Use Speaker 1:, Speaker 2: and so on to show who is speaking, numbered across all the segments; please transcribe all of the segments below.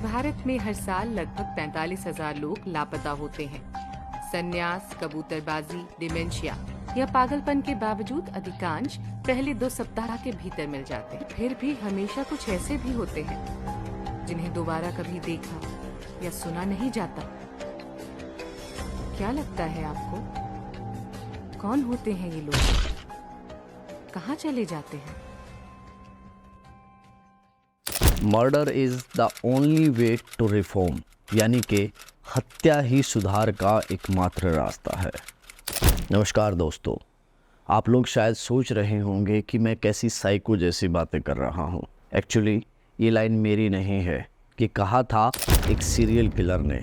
Speaker 1: भारत में हर साल लगभग 45,000 लोग लापता होते हैं। संन्यास, कबूतरबाजी, डिमेंशिया या पागलपन के बावजूद अधिकांश पहले 2 सप्ताह के भीतर मिल जाते हैं। फिर भी हमेशा कुछ ऐसे भी होते हैं जिन्हें दोबारा कभी देखा या सुना नहीं जाता। क्या लगता है आपको, कौन होते हैं ये लोग? कहाँ चले जाते हैं?
Speaker 2: Murder is the only way to reform, यानी कि हत्या ही सुधार का एकमात्र रास्ता है। नमस्कार दोस्तों, आप लोग शायद सोच रहे होंगे कि मैं कैसी साइको जैसी बातें कर रहा हूँ। एक्चुअली ये लाइन मेरी नहीं है, कि कहा था एक सीरियल किलर ने।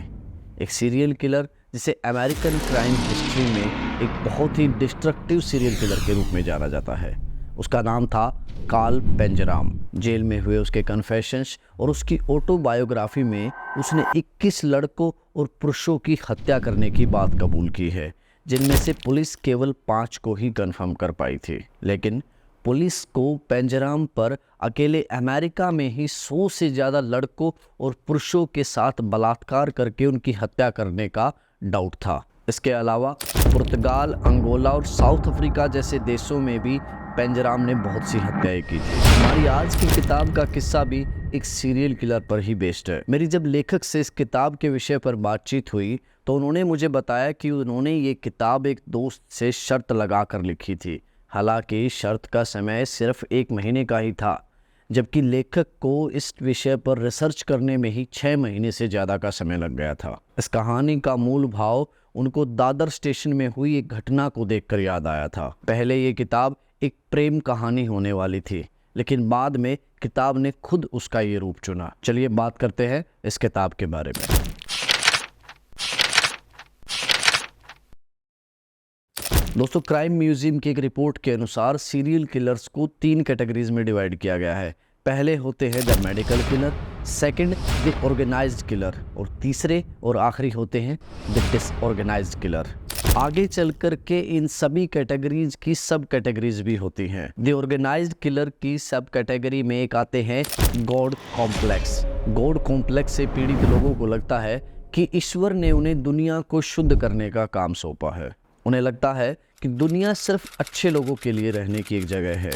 Speaker 2: एक सीरियल किलर जिसे अमेरिकन क्राइम हिस्ट्री में एक बहुत ही डिस्ट्रक्टिव सीरियल किलर के रूप में जाना जाता है। उसका नाम था कार्ल पेंजराम। जेल में हुए उसके कन्फेशंस और उसकी ऑटोबायोग्राफी में उसने 21 लड़कों और पुरुषों की हत्या करने की बात कबूल की है, जिनमें से पुलिस केवल 5 को ही कंफर्म कर पाई थी। लेकिन पुलिस को पेंजराम पर अकेले अमेरिका में ही 100 से ज़्यादा लड़कों और पुरुषों के साथ बलात्कार करके उनकी हत्या करने का डाउट था। इसके अलावा पुर्तगाल, अंगोला और साउथ अफ्रीका जैसे देशों में भी पेंजराम ने बहुत सी हत्याएं की थी। हमारी आज की किताब का किस्सा भी एक सीरियल किलर पर ही बेस्ड है। मेरी जब लेखक से इस किताब के विषय पर बातचीत हुई तो उन्होंने मुझे बताया कि उन्होंने ये किताब एक दोस्त से शर्त लगा कर लिखी थी। हालांकि शर्त का समय सिर्फ 1 महीने का ही था, जबकि लेखक को इस विषय पर रिसर्च करने में ही 6 महीने से ज़्यादा का समय लग गया था। इस कहानी का मूल भाव उनको दादर स्टेशन में हुई एक घटना को देखकर याद आया था। पहले ये किताब एक प्रेम कहानी होने वाली थी, लेकिन बाद में किताब ने खुद उसका ये रूप चुना। चलिए बात करते हैं इस किताब के बारे में। दोस्तों, क्राइम म्यूजियम की एक रिपोर्ट के अनुसार सीरियल किलर्स को 3 कैटेगरीज में डिवाइड किया गया है। पहले होते हैं the medical killer, second the organised killer और तीसरे और आखिरी होते हैं द डिसऑर्गेनाइज्ड किलर। आगे चल कर के इन सभी कैटेगरीज की सब कैटेगरीज भी होती हैं। द ऑर्गेनाइज्ड किलर की सब कैटेगरी में एक आते हैं गॉड कॉम्प्लेक्स। गॉड कॉम्प्लेक्स से पीड़ित लोगों को लगता है कि ईश्वर ने उन्हें दुनिया को शुद्ध करने का काम सौंपा है। उन्हें लगता है कि दुनिया सिर्फ अच्छे लोगों के लिए रहने की एक जगह है।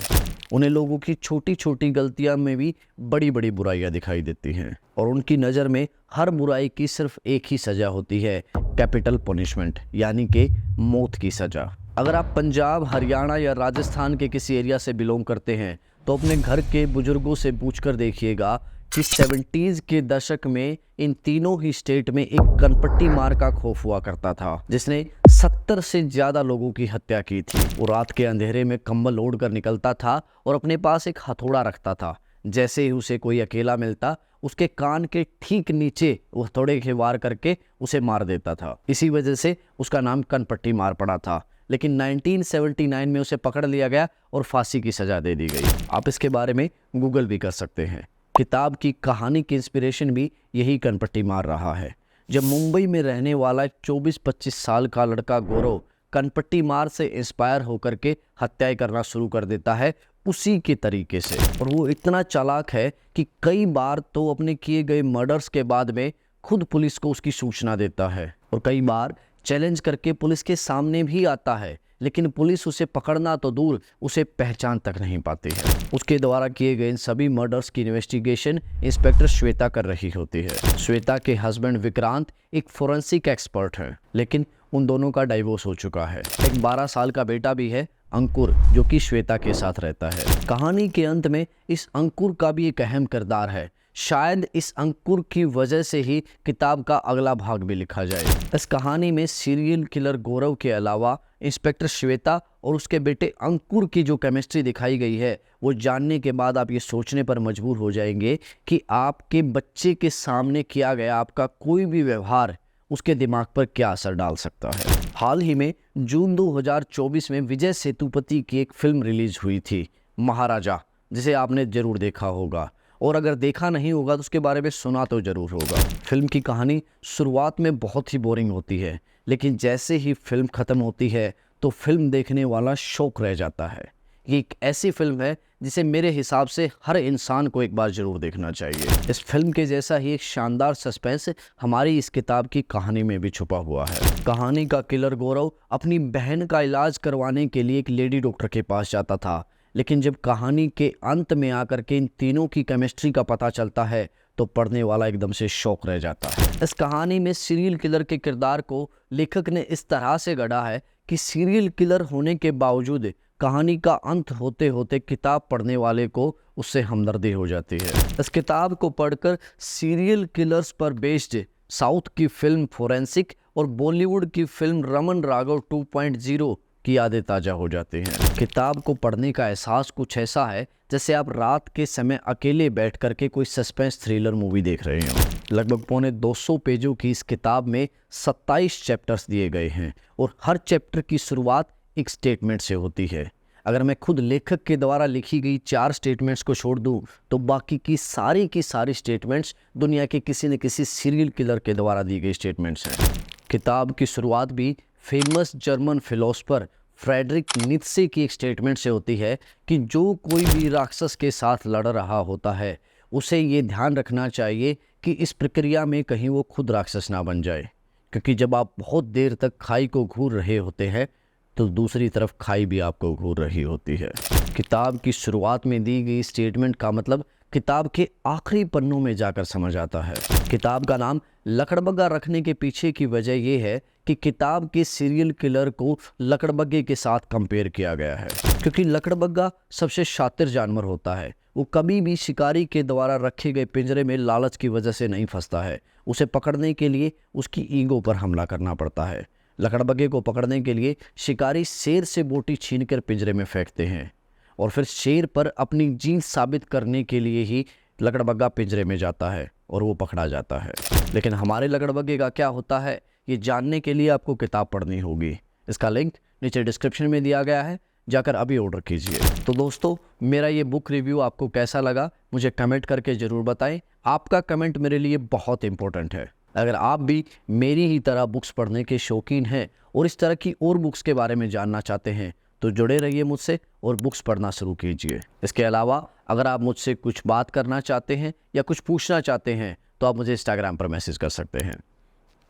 Speaker 2: उन्हें लोगों की छोटी छोटी गलतियां में भी बड़ी बड़ी बुराइयां दिखाई देती हैं और उनकी नज़र में हर बुराई की सिर्फ एक ही सज़ा होती है, कैपिटल पनिशमेंट, यानी कि मौत की सज़ा। अगर आप पंजाब, हरियाणा या राजस्थान के किसी एरिया से बिलोंग करते हैं तो अपने घर के बुजुर्गों से पूछकर देखिएगा कि 70s के दशक में इन तीनों ही स्टेट में एक कनपट्टी मार का खौफ हुआ करता था, जिसने 70 से ज़्यादा लोगों की हत्या की थी। वो रात के अंधेरे में कंबल ओढ़ कर निकलता था और अपने पास एक हथौड़ा रखता था। जैसे ही उसे कोई अकेला मिलता, उसके कान के ठीक नीचे वो हथौड़े के वार करके उसे मार देता था। इसी वजह से उसका नाम कनपट्टी मार पड़ा था। लेकिन 1979 में उसे पकड़ लिया गया और फांसी की सज़ा दे दी गई। आप इसके बारे में गूगल भी कर सकते हैं। किताब की कहानी की इंस्पिरेशन भी यही कनपट्टी मार रहा है। जब मुंबई में रहने वाला 24-25 साल का लड़का गौरव कनपट्टी मार से इंस्पायर होकर के हत्याएं करना शुरू कर देता है उसी के तरीके से। और वो इतना चालाक है कि कई बार तो अपने किए गए मर्डर्स के बाद में खुद पुलिस को उसकी सूचना देता है और कई बार चैलेंज करके पुलिस के सामने भी आता है, लेकिन पुलिस उसे पकड़ना तो दूर, उसे पहचान तक नहीं पाती है। उसके द्वारा किए गए इन सभी मर्डर्स की इन्वेस्टिगेशन इंस्पेक्टर श्वेता कर रही होती है। श्वेता के हस्बैंड विक्रांत एक फोरेंसिक एक्सपर्ट हैं, लेकिन उन दोनों का डाइवोर्स हो चुका है। एक 12 साल का बेटा भी है, अंकुर, जो कि श्वेता के साथ रहता है। कहानी के अंत में इस अंकुर का भी एक अहम किरदार है। शायद इस अंकुर की वजह से ही किताब का अगला भाग भी लिखा जाए। इस कहानी में सीरियल किलर गौरव के अलावा इंस्पेक्टर श्वेता और उसके बेटे अंकुर की जो केमिस्ट्री दिखाई गई है, वो जानने के बाद आप ये सोचने पर मजबूर हो जाएंगे कि आपके बच्चे के सामने किया गया आपका कोई भी व्यवहार उसके दिमाग पर क्या असर डाल सकता है। हाल ही में जून 2024 में विजय सेतुपति की एक फिल्म रिलीज हुई थी, महाराजा, जिसे आपने जरूर देखा होगा और अगर देखा नहीं होगा तो उसके बारे में सुना तो जरूर होगा। फिल्म की कहानी शुरुआत में बहुत ही बोरिंग होती है, लेकिन जैसे ही फिल्म ख़त्म होती है तो फिल्म देखने वाला शौक रह जाता है। ये एक ऐसी फिल्म है जिसे मेरे हिसाब से हर इंसान को एक बार ज़रूर देखना चाहिए। इस फिल्म के जैसा ही एक शानदार सस्पेंस हमारी इस किताब की कहानी में भी छुपा हुआ है। कहानी का किलर गौरव अपनी बहन का इलाज करवाने के लिए एक लेडी डॉक्टर के पास जाता था, लेकिन जब कहानी के अंत में आकर के इन तीनों की केमिस्ट्री का पता चलता है तो पढ़ने वाला एकदम से शॉक रह जाता है। इस कहानी में सीरियल किलर के किरदार को लेखक ने इस तरह से गढ़ा है कि सीरियल किलर होने के बावजूद कहानी का अंत होते होते किताब पढ़ने वाले को उससे हमदर्दी हो जाती है। इस किताब को पढ़कर सीरियल किलर्स पर बेस्ड साउथ की फिल्म फोरेंसिक और बॉलीवुड की फिल्म रमन राघव 2.0 की यादें ताज़ा हो जाती हैं। किताब को पढ़ने का एहसास कुछ ऐसा है जैसे आप रात के समय अकेले बैठ करके कोई सस्पेंस थ्रिलर मूवी देख रहे हो। लगभग पौने 200 पेजों की इस किताब में 27 चैप्टर्स दिए गए हैं और हर चैप्टर की शुरुआत एक स्टेटमेंट से होती है। अगर मैं खुद लेखक के द्वारा लिखी गई 4 स्टेटमेंट्स को छोड़ दूं तो बाकी की सारी स्टेटमेंट्स दुनिया के किसी न किसी सीरियल किलर के द्वारा दी गई स्टेटमेंट्स हैं। किताब की शुरुआत भी famous German philosopher Friedrich Nietzsche की एक स्टेटमेंट से होती है कि जो कोई भी राक्षस के साथ लड़ रहा होता है उसे ये ध्यान रखना चाहिए कि इस प्रक्रिया में कहीं वो खुद राक्षस ना बन जाए, क्योंकि जब आप बहुत देर तक खाई को घूर रहे होते हैं तो दूसरी तरफ खाई भी आपको घूर रही होती है। किताब की शुरुआत में दी गई स्टेटमेंट का मतलब किताब के आखिरी पन्नों में जाकर समझ आता है। किताब का नाम लकड़बग्गा रखने के पीछे की वजह यह है कि किताब के सीरियल किलर को लकड़बग्गे के साथ कंपेयर किया गया है, क्योंकि लकड़बग्गा सबसे शातिर जानवर होता है। वो कभी भी शिकारी के द्वारा रखे गए पिंजरे में लालच की वजह से नहीं फंसता है। उसे पकड़ने के लिए उसकी ईगो पर हमला करना पड़ता है। लकड़बग्गे को पकड़ने के लिए शिकारी शेर से बोटी छीनकर पिंजरे में फेंकते हैं और फिर शेर पर अपनी जीत साबित करने के लिए ही लकड़बग्गा पिंजरे में जाता है और वो पकड़ा जाता है। लेकिन हमारे लकड़बग्गे का क्या होता है, ये जानने के लिए आपको किताब पढ़नी होगी। इसका लिंक नीचे डिस्क्रिप्शन में दिया गया है, जाकर अभी ऑर्डर कीजिए। तो दोस्तों, मेरा ये बुक रिव्यू आपको कैसा लगा मुझे कमेंट करके ज़रूर बताएं। आपका कमेंट मेरे लिए बहुत इंपॉर्टेंट है। अगर आप भी मेरी ही तरह बुक्स पढ़ने के शौकीन हैं और इस तरह की और बुक्स के बारे में जानना चाहते हैं तो जुड़े रहिए मुझसे और बुक्स पढ़ना शुरू कीजिए। इसके अलावा अगर आप मुझसे कुछ बात करना चाहते हैं या कुछ पूछना चाहते हैं तो आप मुझे इंस्टाग्राम पर मैसेज कर सकते हैं।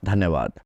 Speaker 2: धन्यवाद।